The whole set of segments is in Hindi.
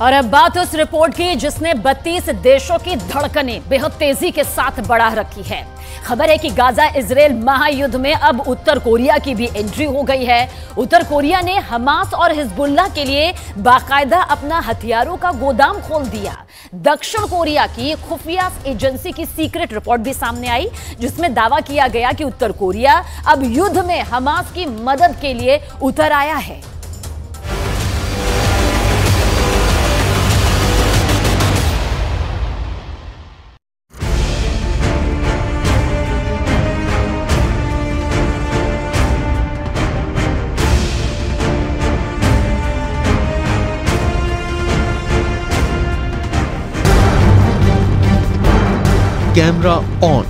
और अब बात उस रिपोर्ट की जिसने 32 देशों की धड़कनें बेहद तेजी के साथ बढ़ा रखी है। खबर है कि गाजा इजराइल महायुद्ध में अब उत्तर कोरिया की भी एंट्री हो गई है। उत्तर कोरिया ने हमास और हिजबुल्लाह के लिए बाकायदा अपना हथियारों का गोदाम खोल दिया। दक्षिण कोरिया की खुफिया एजेंसी की सीक्रेट रिपोर्ट भी सामने आई, जिसमें दावा किया गया कि उत्तर कोरिया अब युद्ध में हमास की मदद के लिए उतर आया है। Camera on.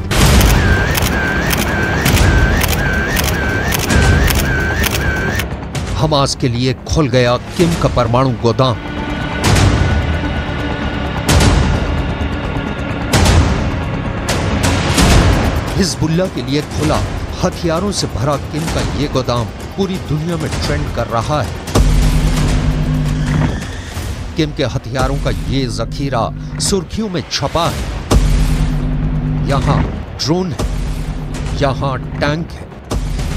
हमास के लिए खुल गया किम का परमाणु गोदाम। हिजबुल्लाह के लिए खुला हथियारों से भरा किम का ये गोदाम पूरी दुनिया में ट्रेंड कर रहा है। किम के हथियारों का ये जखीरा सुर्खियों में छपा है। यहां ड्रोन है, यहां टैंक है,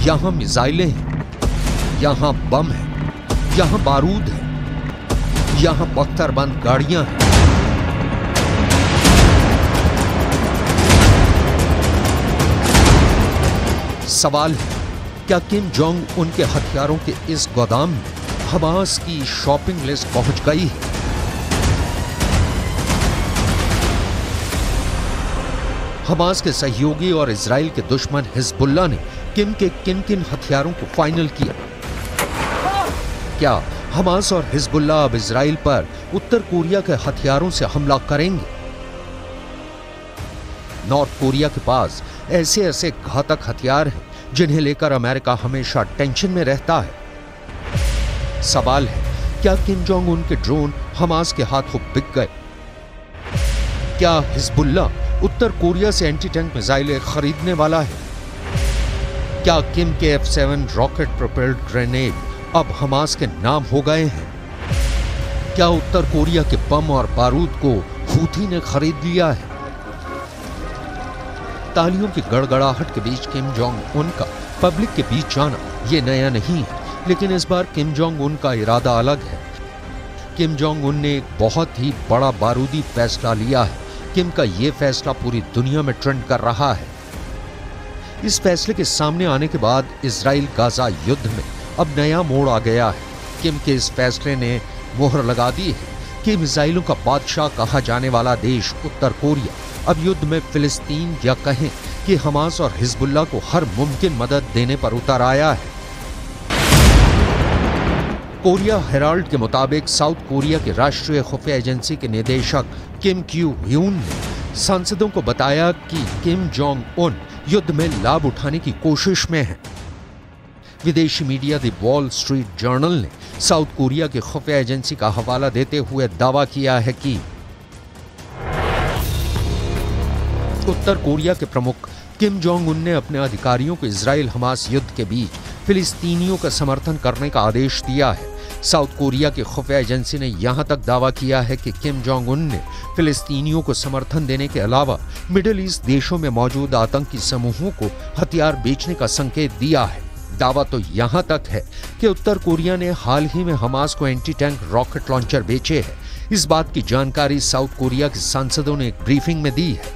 यहां मिसाइलें हैं, यहां बम है, यहां बारूद है, यहां बख्तरबंद गाड़ियां हैं। सवाल है, क्या किम जोंग उन के हथियारों के इस गोदाम में हमास की शॉपिंग लिस्ट पहुंच गई है? हमास के सहयोगी और इजराइल के दुश्मन हिजबुल्लाह ने किम के किन किन हथियारों को फाइनल किया? क्या हमास और हिजबुल्लाह अब इजराइल पर उत्तर कोरिया के हथियारों से हमला करेंगे? नॉर्थ कोरिया के पास ऐसे ऐसे घातक हथियार हैं जिन्हें लेकर अमेरिका हमेशा टेंशन में रहता है। सवाल है, क्या किम जोंग उन के ड्रोन हमास के हाथों बिक गए? क्या हिजबुल्लाह उत्तर कोरिया से एंटी टैंक मिसाइलें खरीदने वाला है? क्या किम के F7 रॉकेट प्रोपेल्ड ग्रेनेड अब हमास के नाम हो गए हैं? क्या उत्तर कोरिया के बम और बारूद को हूथी ने खरीद लिया है? तालियों की गड़गड़ाहट के बीच किम जोंग उन का पब्लिक के बीच जाना ये नया नहीं है, लेकिन इस बार किम जोंग उन का इरादा अलग है। किम जोंग उन ने एक बहुत ही बड़ा बारूदी फैसला लिया है। किम का यह फैसला पूरी दुनिया में ट्रेंड कर रहा है। इस फैसले के सामने आने के बाद इजराइल गाजा युद्ध में अब नया मोड़ आ गया है। किम के इस फैसले ने मोहर लगा दी है कि मिसाइलों का बादशाह कहा जाने वाला देश उत्तर कोरिया अब युद्ध में फिलिस्तीन या कहें कि हमास और हिजबुल्लाह को हर मुमकिन मदद देने पर उतर आया है। कोरिया हेराल्ड के मुताबिक साउथ कोरिया के राष्ट्रीय खुफिया एजेंसी के निदेशक किम क्यू ह्यून ने सांसदों को बताया कि किम जोंग उन युद्ध में लाभ उठाने की कोशिश में है। विदेशी media the wall street journal ने साउथ कोरिया की खुफिया एजेंसी का हवाला देते हुए दावा किया है कि उत्तर कोरिया के प्रमुख किम जोंग उन ने अपने अधिकारियों को इजराइल हमास युद्ध के बीच फिलिस्तीनियों का समर्थन करने का आदेश दिया है। साउथ कोरिया की खुफिया एजेंसी ने यहां तक दावा किया है कि किम जोंग उन ने फिलिस्तीनियों को समर्थन देने के अलावा मिडिल ईस्ट देशों में मौजूद आतंकी समूहों को हथियार बेचने का संकेत दिया है। दावा तो यहां तक है कि उत्तर कोरिया ने हाल ही में हमास को एंटी टैंक रॉकेट लॉन्चर बेचे हैं। इस बात की जानकारी साउथ कोरिया के सांसदों ने एक ब्रीफिंग में दी है।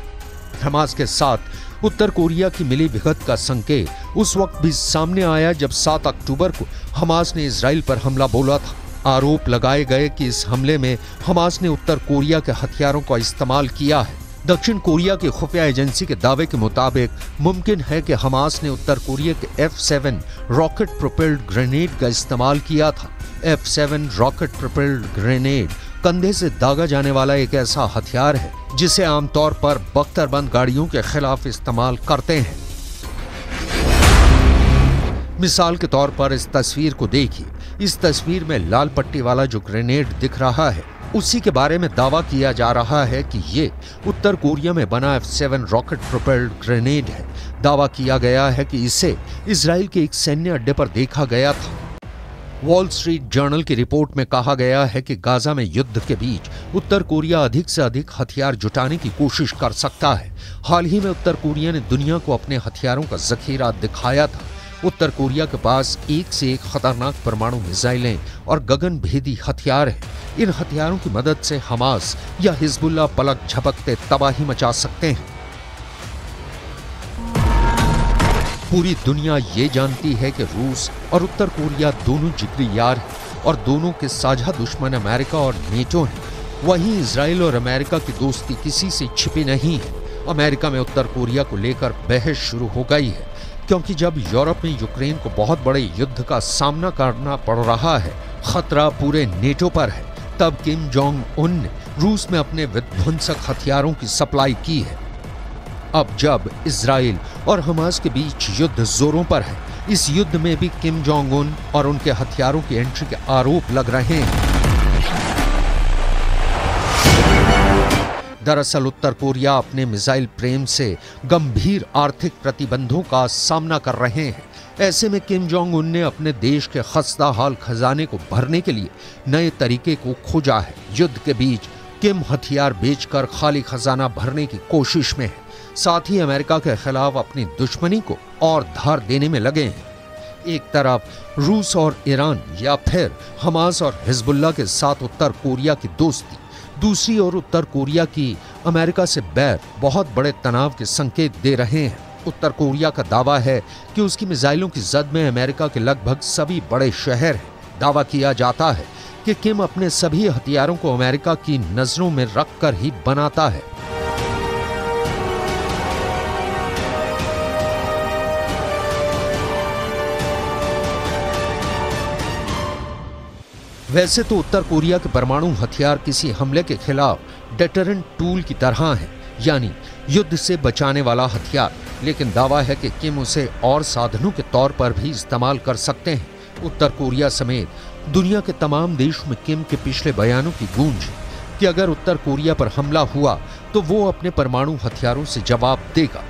हमास के साथ उत्तर कोरिया की मिली भगत का संकेत उस वक्त भी सामने आया जब 7 अक्टूबर को हमास ने इजराइल पर हमला बोला था। आरोप लगाए गए कि इस हमले में हमास ने उत्तर कोरिया के हथियारों का इस्तेमाल किया है। दक्षिण कोरिया की खुफिया एजेंसी के दावे के मुताबिक मुमकिन है कि हमास ने उत्तर कोरिया के F7 रॉकेट प्रोपेल्ड ग्रेनेड का इस्तेमाल किया था। F7 रॉकेट प्रोपेल्ड ग्रेनेड कंधे से दागा जाने वाला एक ऐसा हथियार है जिसे आमतौर पर बख्तरबंद गाड़ियों के खिलाफ इस्तेमाल करते हैं। मिसाल के तौर पर इस तस्वीर को देखिए। इस तस्वीर में लाल पट्टी वाला जो ग्रेनेड दिख रहा है, उसी के बारे में दावा किया जा रहा है कि ये उत्तर कोरिया में बना F7 रॉकेट प्रोपेल्ड ग्रेनेड है। दावा किया गया है कि इसे इजराइल के एक सैन्य अड्डे पर देखा गया था। वॉल स्ट्रीट जर्नल की रिपोर्ट में कहा गया है कि गाजा में युद्ध के बीच उत्तर कोरिया अधिक से अधिक हथियार जुटाने की कोशिश कर सकता है। हाल ही में उत्तर कोरिया ने दुनिया को अपने हथियारों का जखीरा दिखाया था। उत्तर कोरिया के पास एक से एक खतरनाक परमाणु मिसाइलें और गगनभेदी हथियार हैं। इन हथियारों की मदद से हमास या हिजबुल्लाह पलक झपकते तबाही मचा सकते हैं। पूरी दुनिया ये जानती है कि रूस और उत्तर कोरिया दोनों जिगरी यार हैं और दोनों के साझा दुश्मन अमेरिका और नेटो हैं। वहीं इजराइल और अमेरिका की दोस्ती किसी से छिपी नहीं है। अमेरिका में उत्तर कोरिया को लेकर बहस शुरू हो गई है, क्योंकि जब यूरोप में यूक्रेन को बहुत बड़े युद्ध का सामना करना पड़ रहा है, खतरा पूरे नेटो पर है, तब किम जोंग उन ने रूस में अपने विध्वंसक हथियारों की सप्लाई की है। अब जब इजराइल और हमास के बीच युद्ध जोरों पर है, इस युद्ध में भी किम जोंग उन और उनके हथियारों की एंट्री के आरोप लग रहे हैं। दरअसल उत्तर कोरिया अपने मिसाइल प्रेम से गंभीर आर्थिक प्रतिबंधों का सामना कर रहे हैं। ऐसे में किम जोंग उन ने अपने देश के खस्ता हाल खजाने को भरने के लिए नए तरीके को खोजा है। युद्ध के बीच किम हथियार बेचकर खाली खजाना भरने की कोशिश में है। साथ ही अमेरिका के खिलाफ अपनी दुश्मनी को और धार देने में लगे हैं। एक तरफ रूस और ईरान या फिर हमास और हिजबुल्लाह के साथ उत्तर कोरिया की दोस्ती, दूसरी ओर उत्तर कोरिया की अमेरिका से बैर बहुत बड़े तनाव के संकेत दे रहे हैं। उत्तर कोरिया का दावा है कि उसकी मिसाइलों की जद में अमेरिका के लगभग सभी बड़े शहर हैं। दावा किया जाता है कि किम अपने सभी हथियारों को अमेरिका की नजरों में रखकर ही बनाता है। वैसे तो उत्तर कोरिया के परमाणु हथियार किसी हमले के खिलाफ डेटरेंट टूल की तरह हैं, यानी युद्ध से बचाने वाला हथियार, लेकिन दावा है कि किम उसे और साधनों के तौर पर भी इस्तेमाल कर सकते हैं। उत्तर कोरिया समेत दुनिया के तमाम देशों में किम के पिछले बयानों की गूंज है कि अगर उत्तर कोरिया पर हमला हुआ तो वो अपने परमाणु हथियारों से जवाब देगा।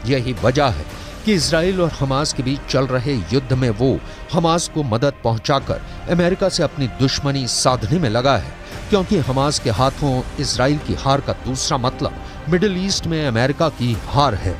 यही वजह है कि इजराइल और हमास के बीच चल रहे युद्ध में वो हमास को मदद पहुंचाकर अमेरिका से अपनी दुश्मनी साधने में लगा है, क्योंकि हमास के हाथों इजराइल की हार का दूसरा मतलब मिडिल ईस्ट में अमेरिका की हार है।